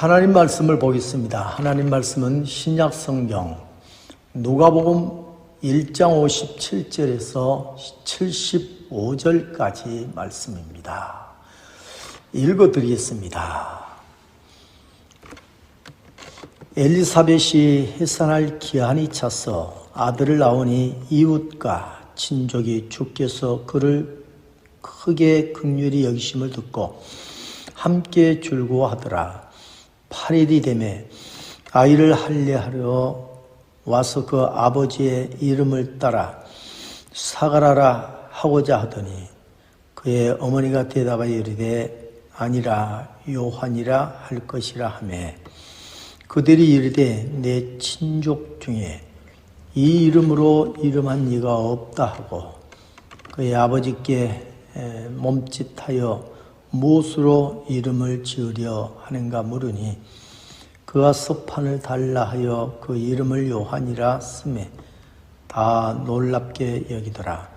하나님 말씀을 보겠습니다. 하나님 말씀은 신약 성경 누가복음 1장 57절에서 75절까지 말씀입니다. 읽어드리겠습니다. 엘리사벳이 해산할 기한이 차서 아들을 낳으니 이웃과 친족이 주께서 그를 크게 긍휼히 여기심을 듣고 함께 즐거워하더라. 8일이 되매 아이를 할례하려 와서 그 아버지의 이름을 따라 사가라라 하고자 하더니 그의 어머니가 대답하여 이르되 아니라 요한이라 할 것이라 하매 그들이 이르되 내 친족 중에 이 이름으로 이름한 이가 없다 하고 그의 아버지께 몸짓하여 무엇으로 이름을 지으려 하는가 물으니 그가 서판을 달라 하여 그 이름을 요한이라 쓰매 다 놀랍게 여기더라.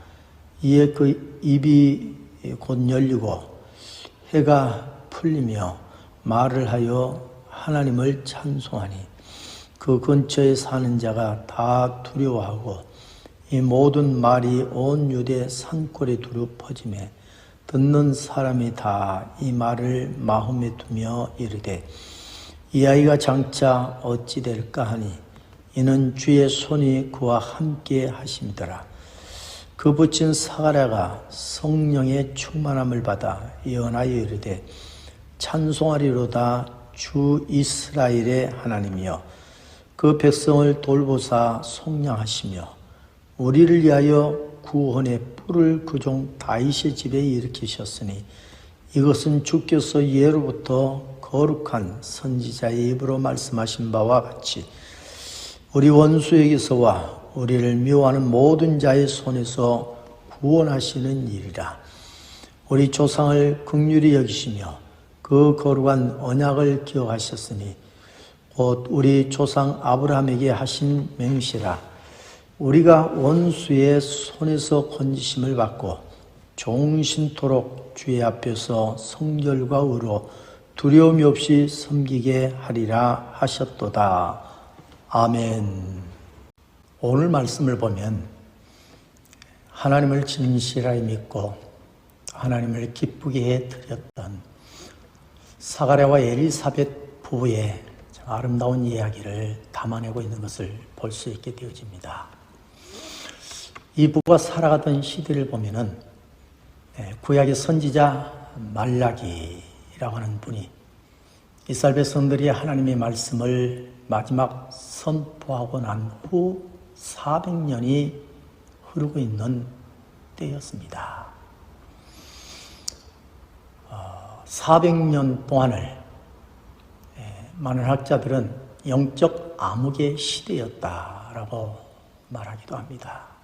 이에 그 입이 곧 열리고 해가 풀리며 말을 하여 하나님을 찬송하니 그 근처에 사는 자가 다 두려워하고 이 모든 말이 온 유대 산골에 두루 퍼지매 듣는 사람이 다 이 말을 마음에 두며 이르되 이 아이가 장차 어찌 될까 하니 이는 주의 손이 그와 함께 하심이더라. 그 붙인 사가랴가 성령의 충만함을 받아 예언하여 이르되 찬송하리로다 주 이스라엘의 하나님이여 그 백성을 돌보사 속량하시며 우리를 위하여 구원의 뿔을 그 종 다윗의 집에 일으키셨으니 이것은 주께서 예로부터 거룩한 선지자의 입으로 말씀하신 바와 같이 우리 원수에게서와 우리를 미워하는 모든 자의 손에서 구원하시는 일이라. 우리 조상을 긍휼히 여기시며 그 거룩한 언약을 기억하셨으니 곧 우리 조상 아브라함에게 하신 맹세라. 우리가 원수의 손에서 건지심을 받고 종신토록 주의 앞에서 성결과 의로 두려움이 없이 섬기게 하리라 하셨도다. 아멘. 오늘 말씀을 보면 하나님을 진실하게 믿고 하나님을 기쁘게 해드렸던 사가랴와 엘리사벳 부부의 아름다운 이야기를 담아내고 있는 것을 볼 수 있게 되어집니다. 이 부부가 살아가던 시대를 보면은 구약의 선지자 말라기라고 하는 분이 이스라엘 백성들이 하나님의 말씀을 마지막 선포하고 난 후 400년이 흐르고 있는 때였습니다. 400년 동안을 많은 학자들은 영적 암흑의 시대였다라고 말하기도 합니다.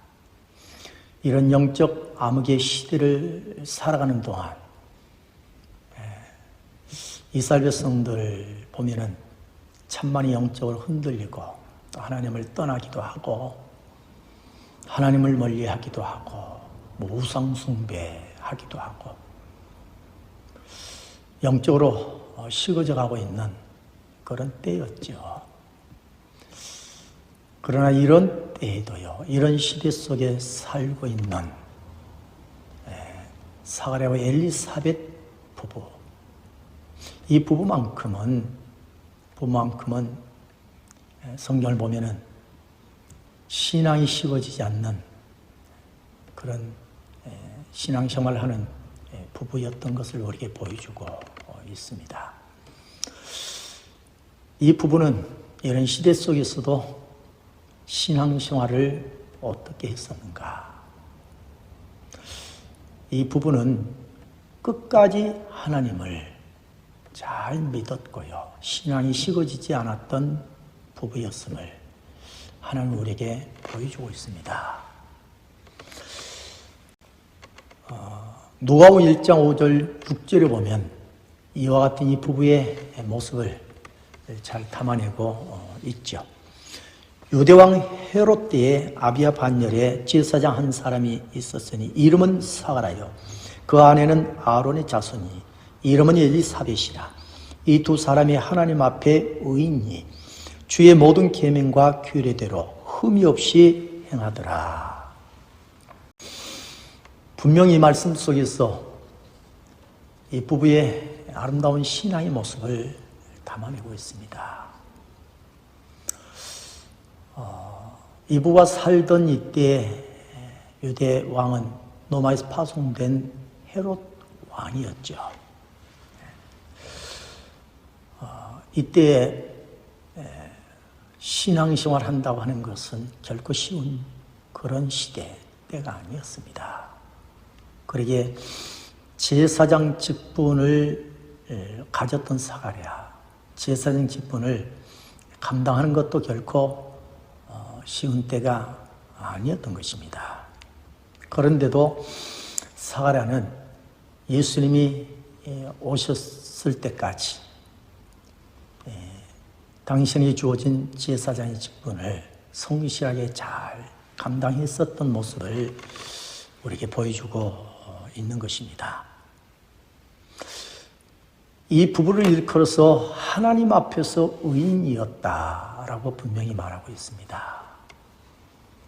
이런 영적 암흑의 시대를 살아가는 동안 이스라엘 백성들 보면은 천만이 영적으로 흔들리고 또 하나님을 떠나기도 하고 하나님을 멀리하기도 하고 우상 숭배하기도 하고 영적으로 식어져 가고 있는 그런 때였죠. 그러나 이런 때에도요, 이런 시대 속에 살고 있는 사가랴와 엘리사벳 부부, 이 부부만큼은 성경을 보면은 신앙이 식어지지 않는 그런 신앙생활을 하는 부부였던 것을 우리에게 보여주고 있습니다. 이 부부는 이런 시대 속에서도 신앙생활을 어떻게 했었는가? 이 부부는 끝까지 하나님을 잘 믿었고요. 신앙이 식어지지 않았던 부부였음을 하나님은 우리에게 보여주고 있습니다. 누가복음 1장 5절 6절에 보면 이와 같은 이 부부의 모습을 잘 담아내고 있죠. 유대왕 헤롯 때에 아비야 반열에 제사장 한 사람이 있었으니 이름은 사가랴요 그 아내는 아론의 자손이 이름은 엘리사벳이라. 이 두 사람이 하나님 앞에 의인이 주의 모든 계명과 규례대로 흠이 없이 행하더라. 분명히 이 말씀 속에서 이 부부의 아름다운 신앙의 모습을 담아내고 있습니다. 이 부부가 살던 이때 유대 왕은 로마에서 파송된 헤롯 왕이었죠. 이때 신앙생활 한다고 하는 것은 결코 쉬운 그런 시대 때가 아니었습니다. 그러기에 제사장 직분을 가졌던 사가랴, 제사장 직분을 감당하는 것도 결코 쉬운 때가 아니었던 것입니다. 그런데도 사가랴는 예수님이 오셨을 때까지 당신이 주어진 제사장의 직분을 성실하게 잘 감당했었던 모습을 우리에게 보여주고 있는 것입니다. 이 부부를 일컬어서 하나님 앞에서 의인이었다라고 분명히 말하고 있습니다.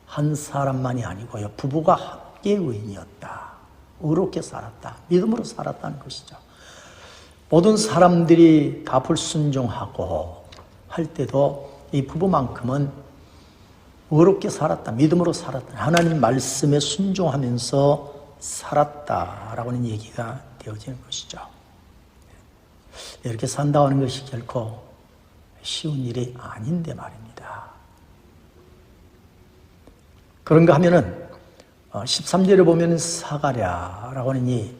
한 사람만이 아니고요. 부부가 함께 의인이었다. 의롭게 살았다. 믿음으로 살았다는 것이죠. 모든 사람들이 다 불순종하고 할 때도 이 부부만큼은 의롭게 살았다. 믿음으로 살았다. 하나님 말씀에 순종하면서 살았다라고 하는 얘기가 되어지는 것이죠. 이렇게 산다고 하는 것이 결코 쉬운 일이 아닌데 말입니다. 그런가 하면은 13절에 보면 사가랴라고 하는 이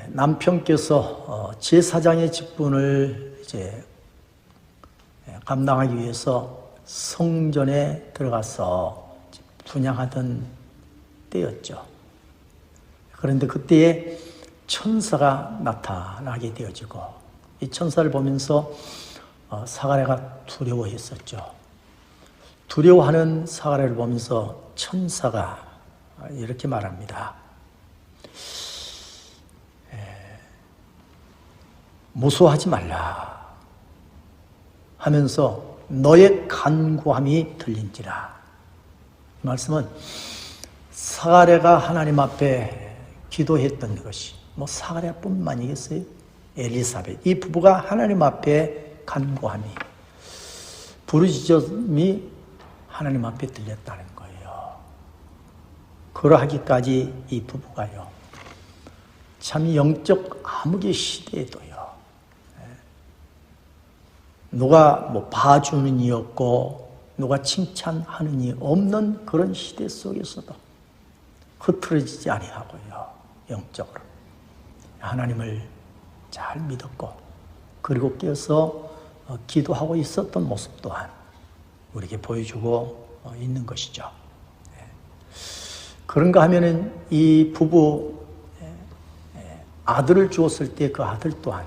남편께서 제사장의 직분을 이제 감당하기 위해서 성전에 들어가서 분향하던 때였죠. 그런데 그때에 천사가 나타나게 되어지고 이 천사를 보면서 사가랴가 두려워했었죠. 두려워하는 사가랴를 보면서 천사가 이렇게 말합니다. 무서워하지 말라 하면서 너의 간구함이 들린지라. 이 말씀은 사가랴가 하나님 앞에 기도했던 것이 사가랴뿐만이겠어요? 엘리사벳 이 부부가 하나님 앞에 간구함이 부르짖음이 하나님 앞에 들렸다는 거예요. 그러하기까지 이 부부가요. 참 영적 암흑의 시대에도요. 누가 봐주는 이 없고 누가 칭찬하는 이 없는 그런 시대 속에서도 흐트러지지 아니하고요. 영적으로 하나님을 잘 믿었고 그리고 깨어서 기도하고 있었던 모습 또한 우리에게 보여주고 있는 것이죠. 그런가 하면은 이 부부 아들을 주었을 때 그 아들 또한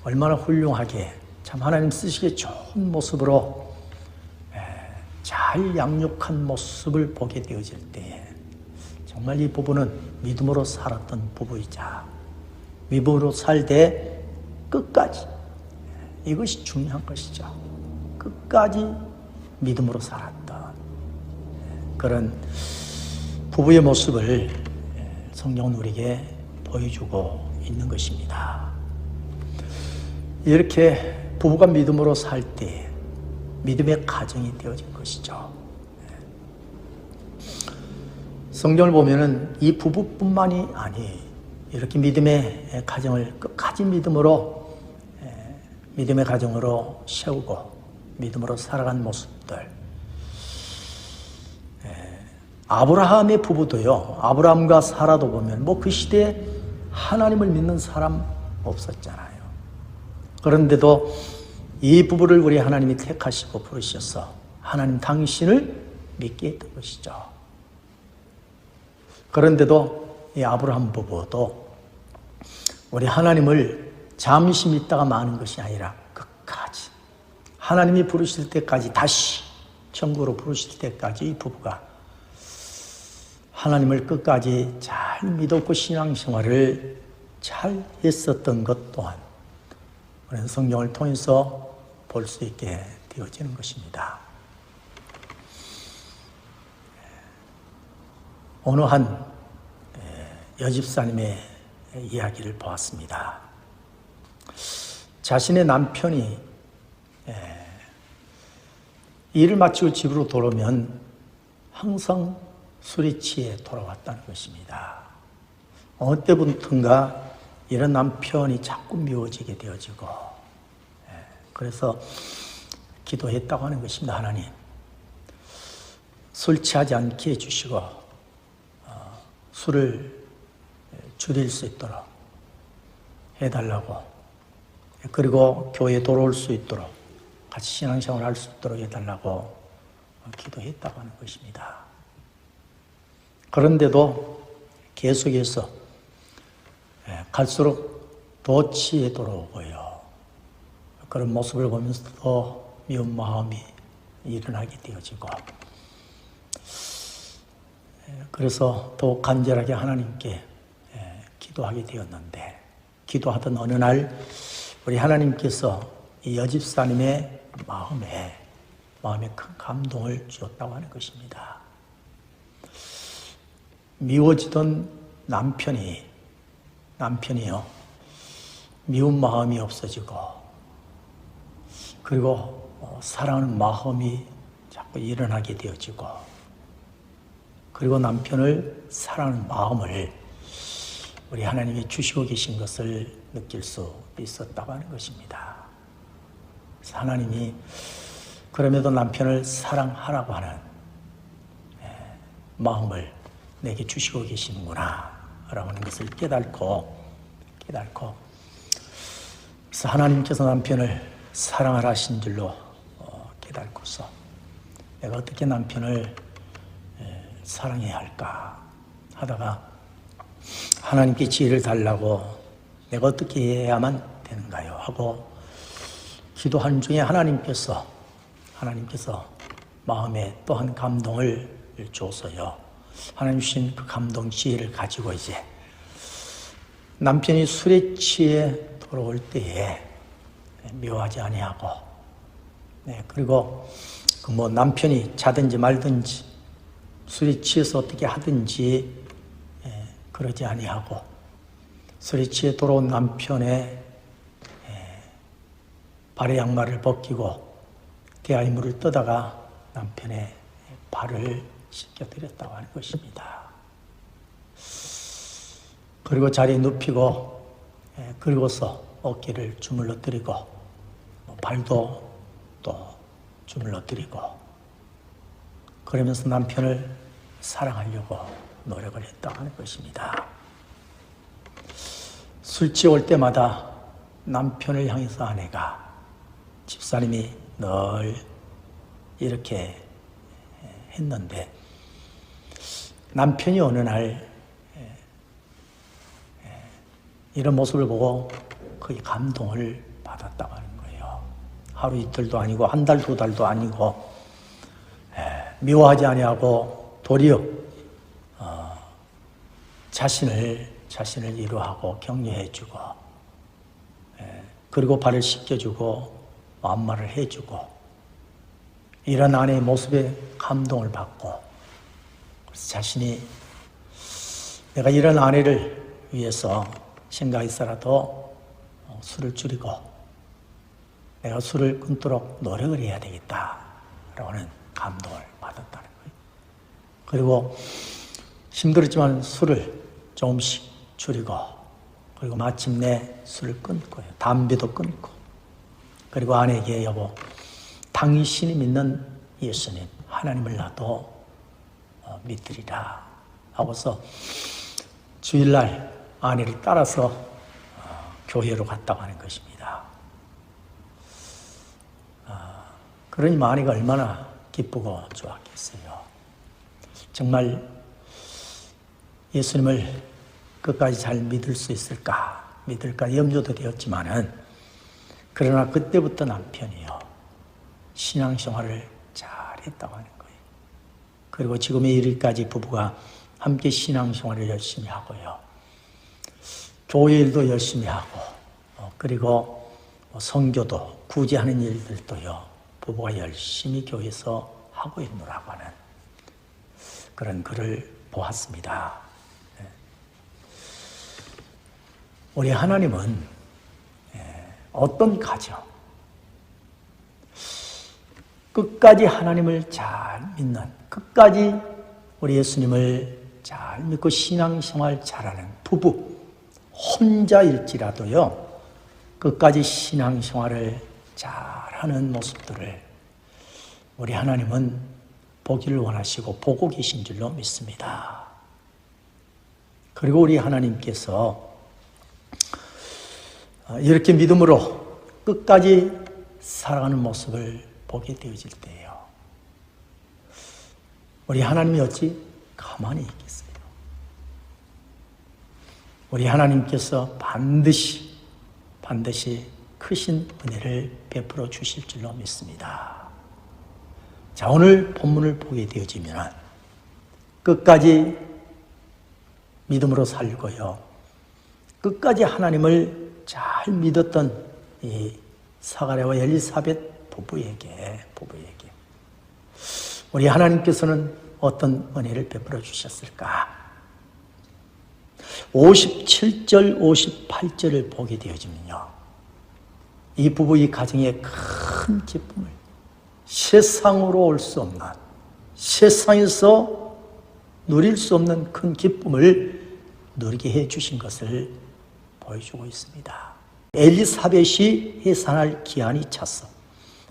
얼마나 훌륭하게 참 하나님 쓰시기에 좋은 모습으로 잘 양육한 모습을 보게 되어질 때에 정말 이 부부는 믿음으로 살았던 부부이자 믿음으로 살되 끝까지 이것이 중요한 것이죠. 끝까지 믿음으로 살았던 그런 부부의 모습을 성경은 우리에게 보여주고 있는 것입니다. 이렇게 부부가 믿음으로 살 때 믿음의 가정이 되어진 것이죠. 성경을 보면은 이 부부뿐만이 아니 이렇게 믿음의 가정을 끝까지 믿음으로 믿음의 가정으로 세우고 믿음으로 살아간 모습들. 아브라함의 부부도요. 아브라함과 사라도 보면 그 시대에 하나님을 믿는 사람 없었잖아요. 그런데도 이 부부를 우리 하나님이 택하시고 부르셔서 하나님 당신을 믿게 했던 것이죠. 그런데도 이 아브라함 부부도 우리 하나님을 잠시 믿다가 마는 것이 아니라 끝까지 하나님이 부르실 때까지 다시 천국으로 부르실 때까지 이 부부가 하나님을 끝까지 잘 믿었고 신앙생활을 잘 했었던 것 또한 우리는 성경을 통해서 볼 수 있게 되어지는 것입니다. 어느 한 여집사님의 이야기를 보았습니다. 자신의 남편이 일을 마치고 집으로 돌아오면 항상 술에 취해 돌아왔다는 것입니다. 어느 때부터인가 이런 남편이 자꾸 미워지게 되어지고, 그래서 기도했다고 하는 것입니다. 하나님, 술 취하지 않게 해주시고 술을 줄일 수 있도록 해달라고, 그리고 교회에 돌아올 수 있도록 같이 신앙생활을 할 수 있도록 해달라고 기도했다고 하는 것입니다. 그런데도 계속해서 갈수록 더 취해 돌아오고요. 그런 모습을 보면서 더 미운 마음이 일어나게 되어지고, 그래서 더욱 간절하게 하나님께 기도하게 되었는데, 기도하던 어느 날 우리 하나님께서 이 여집사님의 마음에 큰 감동을 주었다고 하는 것입니다. 미워지던 남편이요, 미운 마음이 없어지고, 그리고 사랑하는 마음이 자꾸 일어나게 되어지고, 그리고 남편을 사랑하는 마음을 우리 하나님이 주시고 계신 것을 느낄 수 있었다고 하는 것입니다. 그래서 하나님이 그럼에도 남편을 사랑하라고 하는 마음을 내게 주시고 계시는구나 라고 하는 것을 깨닫고, 그래서 하나님께서 남편을 사랑하라 하신 줄로 깨닫고서 내가 어떻게 남편을 사랑해야 할까 하다가 하나님께 지혜를 달라고 내가 어떻게 해야만 되는가요 하고 기도하는 중에 하나님께서 마음에 또한 감동을 줘서요, 하나님 주신 그 감동 지혜를 가지고 이제 남편이 술에 취해 돌아올 때에 미워하지 아니하고, 그리고 그 남편이 자든지 말든지 술에 취해서 어떻게 하든지 그러지 아니하고, 술에 취해 돌아온 남편의 발에 양말을 벗기고 대야의 물을 떠다가 남편의 발을 씻겨드렸다고 하는 것입니다. 그리고 자리에 눕히고, 그리고서 어깨를 주물러드리고 발도 또 주물러드리고, 그러면서 남편을 사랑하려고 노력을 했다고 하는 것입니다. 술 취할 때마다 남편을 향해서 아내가, 집사님이 늘 이렇게 했는데 남편이 어느 날 이런 모습을 보고 거의 감동을 받았다고 하는 거예요. 하루 이틀도 아니고 한 달, 두 달도 아니고 미워하지 아니하고 도리어 자신을 위로하고 격려해주고, 그리고 발을 씻겨주고 안마를 해주고, 이런 아내의 모습에 감동을 받고, 그래서 자신이 내가 이런 아내를 위해서 생각해서라도 술을 줄이고 내가 술을 끊도록 노력을 해야 되겠다라고 하는 감동을 받았다는 거예요. 그리고 힘들었지만 술을 조금씩 줄이고, 그리고 마침내 술을 끊고요, 담배도 끊고, 그리고 아내에게 여보, 당신이 믿는 예수님 하나님을 나도 믿으리라 하고서 주일날 아내를 따라서 교회로 갔다고 하는 것입니다. 그러니 아내가 얼마나 기쁘고 좋았겠어요. 정말 예수님을 끝까지 잘 믿을 수 있을까 염려도 되었지만은, 그러나 그때부터 남편이요 신앙생활을 잘했다고 하는 거예요. 그리고 지금에 이르기까지 부부가 함께 신앙생활을 열심히 하고요, 교회 일도 열심히 하고 그리고 선교도 구제하는 일들도요 부부가 열심히 교회에서 하고 있노라고 하는 그런 글을 보았습니다. 우리 하나님은 어떤 가정, 끝까지 하나님을 잘 믿는, 끝까지 우리 예수님을 잘 믿고 신앙생활 잘하는 부부, 혼자일지라도요, 끝까지 신앙생활을 잘하는 모습들을 우리 하나님은 보기를 원하시고 보고 계신 줄로 믿습니다. 그리고 우리 하나님께서 이렇게 믿음으로 끝까지 살아가는 모습을 보게 되어질 때예요. 우리 하나님이 어찌 가만히 있겠어요? 우리 하나님께서 반드시 크신 은혜를 베풀어 주실 줄로 믿습니다. 자, 오늘 본문을 보게 되어지면 끝까지 믿음으로 살고요. 끝까지 하나님을 잘 믿었던 이 사가랴와 엘리사벳 부부에게 우리 하나님께서는 어떤 은혜를 베풀어 주셨을까? 57절, 58절을 보게 되어지면요. 이 부부, 이 가정의 큰 기쁨을 세상으로 올 수 없는, 세상에서 누릴 수 없는 큰 기쁨을 누리게 해 주신 것을 보여주고 있습니다. 엘리사벳이 해산할 기한이 찼어.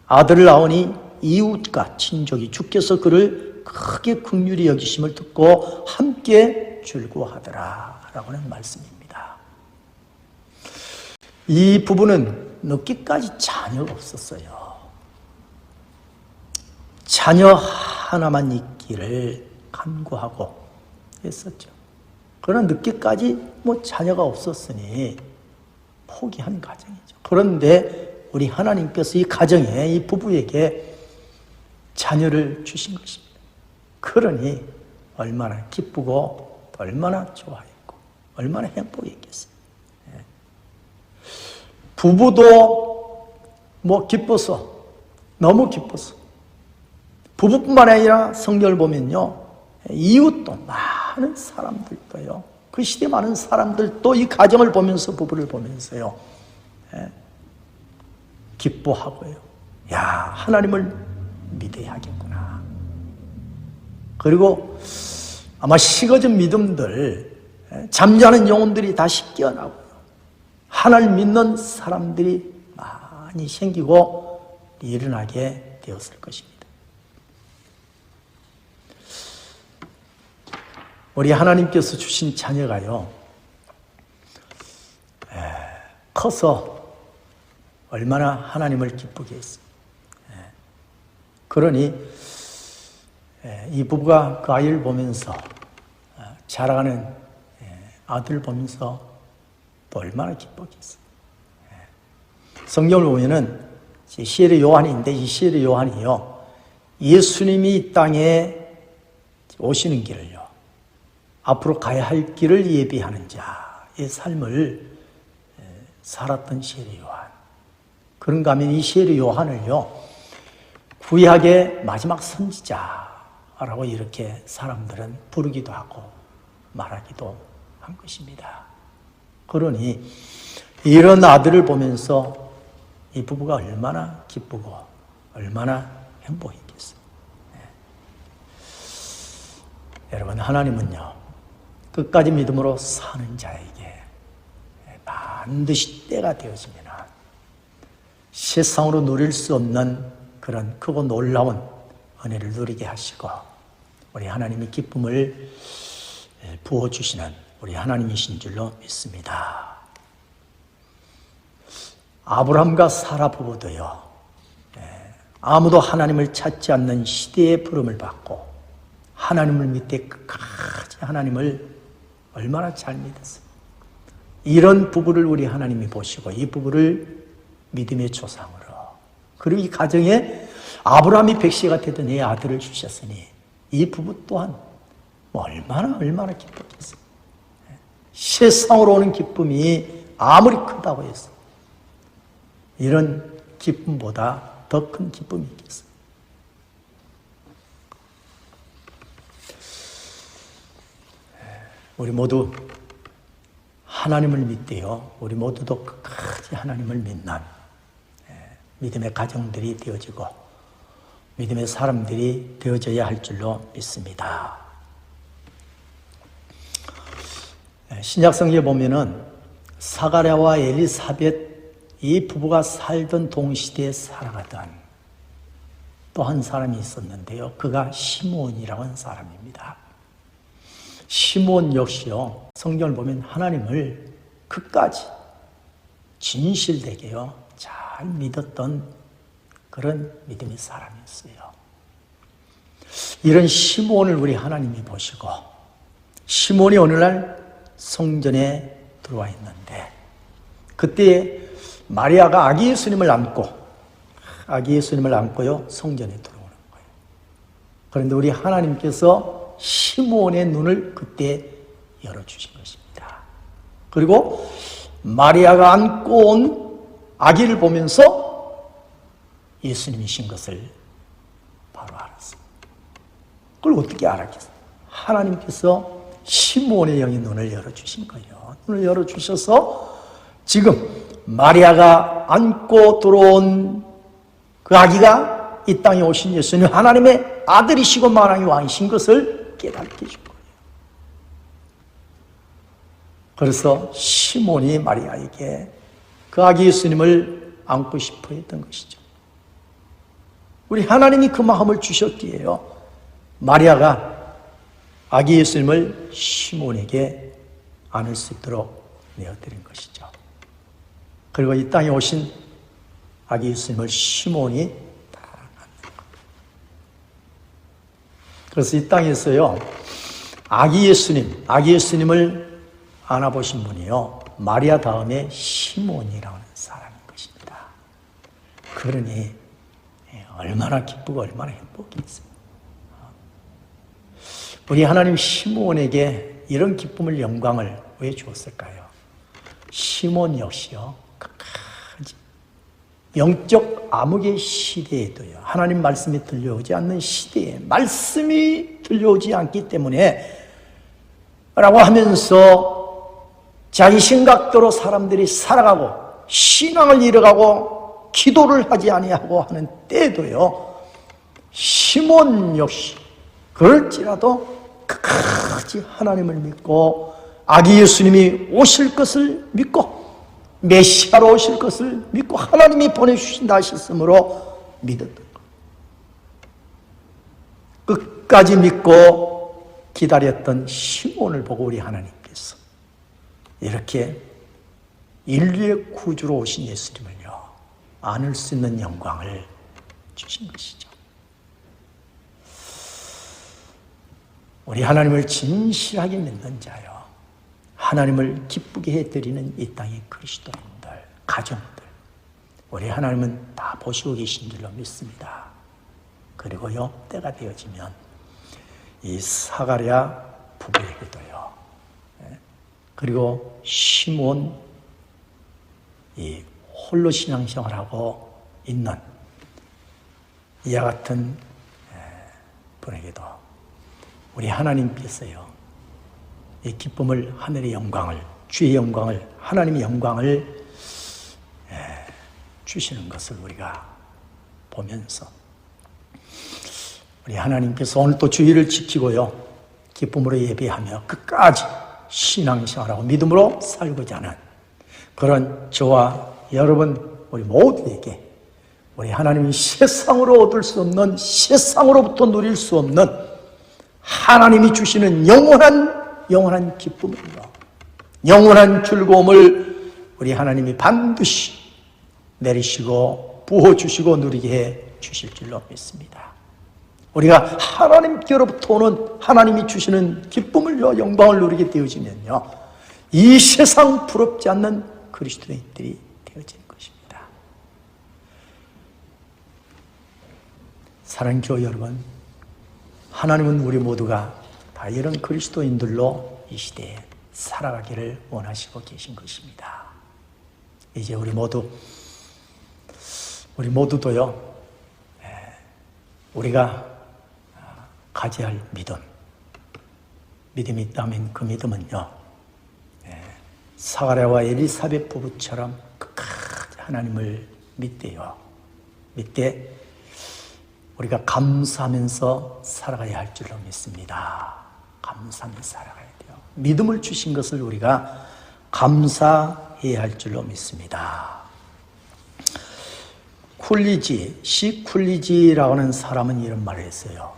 아들을 낳으니 이웃과 친족이 주께서 그를 크게 긍휼히 여기심을 듣고 함께 즐거워하더라 라고 하는 말씀입니다. 이 부부는 늦기까지 자녀가 없었어요. 자녀 하나만 있기를 간구하고 했었죠. 그러나 늦게까지 자녀가 없었으니 포기한 가정이죠. 그런데 우리 하나님께서 이 가정에, 이 부부에게 자녀를 주신 것입니다. 그러니 얼마나 기쁘고 얼마나 좋아했고 얼마나 행복했겠어요. 부부도 기뻐서, 너무 기뻐서, 부부뿐만 아니라 성경을 보면요, 이웃도 많은 사람들도요, 그 시대 많은 사람들도 이 가정을 보면서, 부부를 보면서요, 기뻐하고요. 야, 하나님을 믿어야겠구나. 그리고 아마 식어진 믿음들, 잠자는 영혼들이 다시 깨어나고 하나님 믿는 사람들이 많이 생기고 일어나게 되었을 것입니다. 우리 하나님께서 주신 자녀가요, 커서 얼마나 하나님을 기쁘게 했어요. 그러니 이 부부가 그 아이를 보면서, 자라가는 아들을 보면서 또 얼마나 기뻤겠어요. 성경을 보면은 시엘의 요한인데, 이 시엘의 요한이요, 예수님이 이 땅에 오시는 길을요, 앞으로 가야 할 길을 예비하는 자의 삶을 살았던 시엘의 요한. 그런가 하면 이 시엘의 요한을요, 구약의 마지막 선지자라고 이렇게 사람들은 부르기도 하고 말하기도 한 것입니다. 그러니 이런 아들을 보면서 이 부부가 얼마나 기쁘고 얼마나 행복했겠어요. 여러분, 하나님은요, 끝까지 믿음으로 사는 자에게 반드시 때가 되어지면 세상으로 누릴 수 없는 그런 크고 놀라운 은혜를 누리게 하시고 우리 하나님의 기쁨을 부어주시는 우리 하나님이신 줄로 믿습니다. 아브라함과 사라 부부도요, 아무도 하나님을 찾지 않는 시대의 부름을 받고 하나님을 믿되 끝까지 하나님을 얼마나 잘 믿었어요. 이런 부부를 우리 하나님이 보시고 이 부부를 믿음의 조상으로, 그리고 이 가정에 아브라함이 백시가 되던 이 아들을 주셨으니 이 부부 또한 얼마나 기뻤겠어요. 세상으로 오는 기쁨이 아무리 크다고 해서 이런 기쁨보다 더 큰 기쁨이 있겠어요. 우리 모두 하나님을 믿대요. 우리 모두도 끝까지 하나님을 믿는 믿음의 가정들이 되어지고 믿음의 사람들이 되어져야 할 줄로 믿습니다. 신약성경에 보면은 사가랴와 엘리사벳 이 부부가 살던 동시대에 살아가던 또 한 사람이 있었는데요. 그가 시므온이라고 하는 사람입니다. 시므온 역시요. 성경을 보면 하나님을 끝까지 진실되게요. 잘 믿었던 그런 믿음의 사람이었어요. 이런 시므온을 우리 하나님이 보시고 시므온이 어느 날 성전에 들어와 있는데 그때 마리아가 아기 예수님을 안고요 성전에 들어오는 거예요. 그런데 우리 하나님께서 시므온의 눈을 그때 열어주신 것입니다. 그리고 마리아가 안고 온 아기를 보면서 예수님이신 것을 바로 알았어요. 그걸 어떻게 알았겠어요? 하나님께서 시므온의 영의 눈을 열어주신 거예요. 눈을 열어주셔서 지금 마리아가 안고 들어온 그 아기가 이 땅에 오신 예수님 하나님의 아들이시고 만왕의 왕이신 것을 깨닫게 해준 거예요. 그래서 시몬이 마리아에게 그 아기 예수님을 안고 싶어 했던 것이죠. 우리 하나님이 그 마음을 주셨기에요. 마리아가 아기 예수님을 시몬에게 안을 수 있도록 내어드린 것이죠. 그리고 이 땅에 오신 아기 예수님을 시몬이 다 안는 거예요. 그래서 이 땅에서요, 아기 예수님을 안아보신 분이요, 마리아 다음에 시몬이라고 하는 사람인 것입니다. 그러니 얼마나 기쁘고 얼마나 행복했어요. 우리 하나님 시몬에게 이런 기쁨을 영광을 왜 주었을까요? 시몬 역시요, 끝까지 영적 암흑의 시대에도요, 하나님 말씀이 들려오지 않는 시대에 말씀이 들려오지 않기 때문에 라고 하면서 자기 생각대로 사람들이 살아가고 신앙을 잃어가고 기도를 하지 아니하고 하는 때도요, 시몬 역시 그럴지라도 끝까지 하나님을 믿고 아기 예수님이 오실 것을 믿고 메시아로 오실 것을 믿고 하나님이 보내주신다 하셨으므로 믿었던 것. 끝까지 믿고 기다렸던 시몬을 보고 우리 하나님께서 이렇게 인류의 구주로 오신 예수님을요, 안을 수 있는 영광을 주신 것이죠. 우리 하나님을 진실하게 믿는 자요, 하나님을 기쁘게 해드리는 이 땅의 그리스도인들, 가정들, 우리 하나님은 다 보시고 계신 줄로 믿습니다. 그리고요, 때가 되어지면 이 사가랴 부부에게도요, 그리고 시몬, 이 홀로 신앙생활하고 있는 이와 같은 분에게도 우리 하나님께서요, 이 기쁨을, 하늘의 영광을, 주의 영광을, 하나님의 영광을 주시는 것을 우리가 보면서 우리 하나님께서 오늘 또 주의를 지키고요, 기쁨으로 예배하며 끝까지 신앙생활하고 믿음으로 살고자 하는 그런 저와 여러분 우리 모두에게 우리 하나님이 세상으로 얻을 수 없는, 세상으로부터 누릴 수 없는 하나님이 주시는 영원한 기쁨을요, 영원한 즐거움을 우리 하나님이 반드시 내리시고 부어주시고 누리게 해 주실 줄로 믿습니다. 우리가 하나님께로부터 오는 하나님이 주시는 기쁨을요, 영광을 누리게 되어지면요, 이 세상 부럽지 않는 그리스도인들이 되어지는 것입니다. 사랑하는 교회 여러분, 하나님은 우리 모두가 다 이런 그리스도인들로 이 시대에 살아가기를 원하시고 계신 것입니다. 이제 우리 모두도요, 우리가 가져야 할 믿음이 있다면 그 믿음은요, 사가랴와 엘리사벳 부부처럼 끝까지 하나님을 믿대요. 믿되 우리가 감사하면서 살아가야 할 줄로 믿습니다. 감사하면서 살아가야 돼요. 믿음을 주신 것을 우리가 감사해야 할 줄로 믿습니다. 쿨리지라고 하는 사람은 이런 말을 했어요.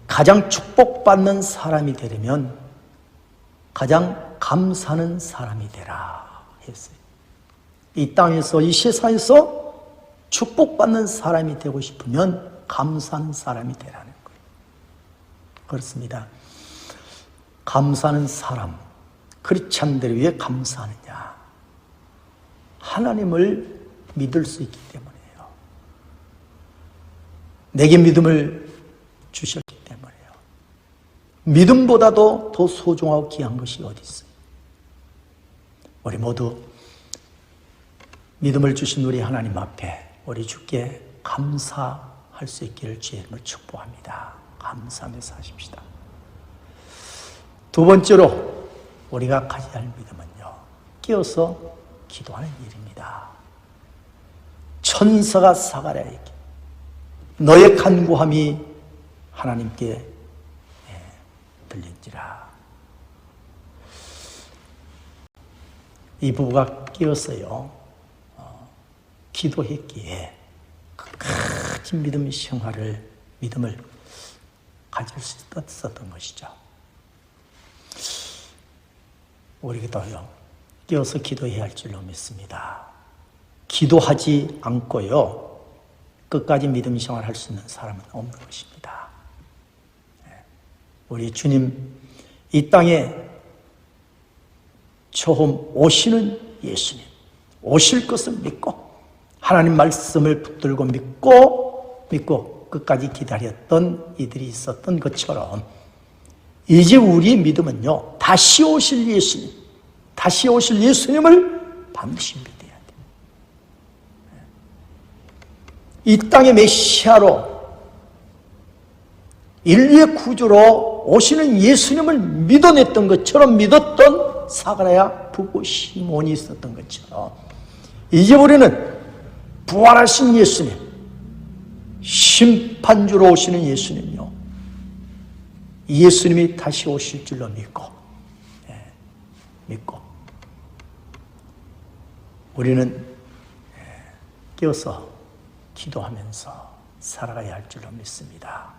가장 축복받는 사람이 되려면 가장 감사하는 사람이 되라 했어요. 이 땅에서, 이 세상에서 축복받는 사람이 되고 싶으면 감사하는 사람이 되라는 거예요. 그렇습니다. 감사하는 사람, 크리스찬들이 왜 감사하느냐? 하나님을 믿을 수 있기 때문이에요. 내게 믿음을 주셨기 때문이에요. 믿음보다도 더 소중하고 귀한 것이 어디 있어요? 우리 모두 믿음을 주신 우리 하나님 앞에 우리 주께 감사할 수 있기를 주의 이름으로 축복합니다. 감사하면서 하십시다. 두 번째로 우리가 가져야 할 믿음은요, 깨어서 기도하는 일입니다. 천사가 사가랴에게 너의 간구함이 하나님께 들린지라. 이 부부가 깨어서요, 기도했기에 끝까지 믿음을 가질 수 있었던 것이죠. 우리도요, 깨어서 기도해야 할 줄로 믿습니다. 기도하지 않고요, 끝까지 믿음 생활을 할 수 있는 사람은 없는 것입니다. 우리 주님, 이 땅에 처음 오시는 예수님, 오실 것을 믿고 하나님 말씀을 붙들고 믿고 끝까지 기다렸던 이들이 있었던 것처럼 이제 우리의 믿음은요, 다시 오실 예수님을 반드시 믿어야 돼요. 이 땅의 메시아로 인류의 구주로 오시는 예수님을 믿어냈던 것처럼 믿었던 사가랴 부부 시몬이 있었던 것처럼 이제 우리는 부활하신 예수님, 심판주로 오시는 예수님요, 예수님이 다시 오실 줄로 믿고 우리는 깨어서 기도하면서 살아가야 할 줄로 믿습니다.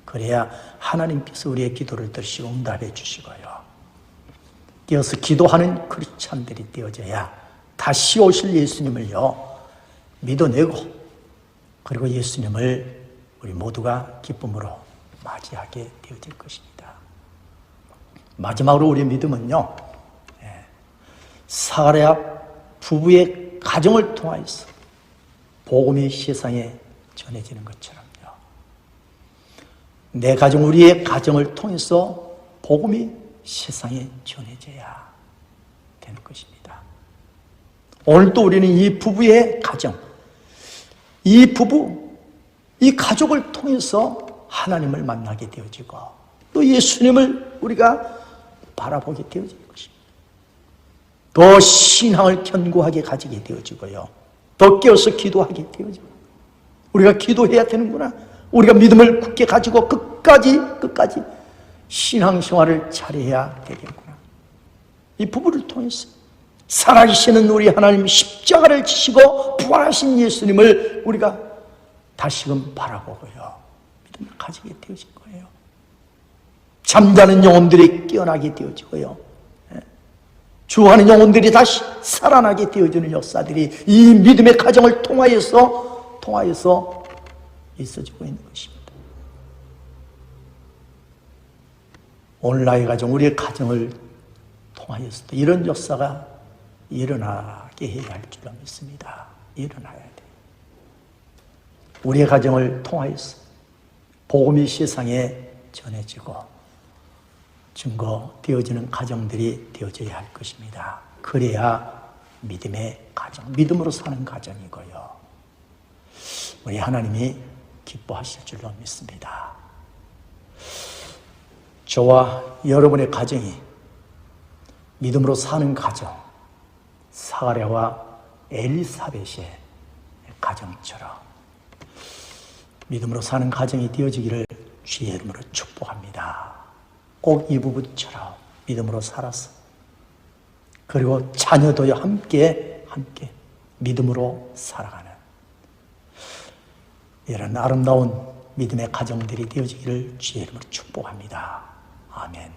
그래야 하나님께서 우리의 기도를 들으시고 응답해 주시고요, 깨어서 기도하는 크리스찬들이 되어져야 다시 오실 예수님을요 믿어내고, 그리고 예수님을 우리 모두가 기쁨으로 맞이하게 되어질 것입니다. 마지막으로 우리의 믿음은요, 사가랴 부부의 가정을 통하여서 복음이 세상에 전해지는 것처럼요, 내 가정, 우리의 가정을 통해서 복음이 세상에 전해져야 되는 것입니다. 오늘도 우리는 이 부부의 가정, 이 가족을 통해서 하나님을 만나게 되어지고 또 예수님을 우리가 바라보게 되어지는 것입니다. 더 신앙을 견고하게 가지게 되어지고요, 더 깨어서 기도하게 되어지고, 우리가 기도해야 되는구나, 우리가 믿음을 굳게 가지고 끝까지 신앙생활을 잘해야 되겠구나. 이 부부를 통해서 살아계시는 우리 하나님, 십자가를 지시고 부활하신 예수님을 우리가 다시금 바라보고요, 믿음을 가지게 되어진 거예요. 잠자는 영혼들이 깨어나게 되어지고요, 주하는 영혼들이 다시 살아나게 되어지는 역사들이 이 믿음의 가정을 통하여서 있어지고 있는 것입니다. 오늘 나의 가정, 우리의 가정을 통하여서도 이런 역사가 일어나게 해야 할 줄로 믿습니다. 일어나야 돼요. 우리의 가정을 통하여서 복음이 세상에 전해지고 증거 되어지는 가정들이 되어져야 할 것입니다. 그래야 믿음의 가정, 믿음으로 사는 가정이고요. 우리 하나님이 기뻐하실 줄로 믿습니다. 저와 여러분의 가정이 믿음으로 사는 가정, 사가랴와 엘리사벳의 가정처럼 믿음으로 사는 가정이 되어지기를 주의 이름으로 축복합니다. 꼭 이 부부처럼 믿음으로 살아서 그리고 자녀도 함께 믿음으로 살아가는 이런 아름다운 믿음의 가정들이 되어지기를 주의 이름으로 축복합니다. 아멘.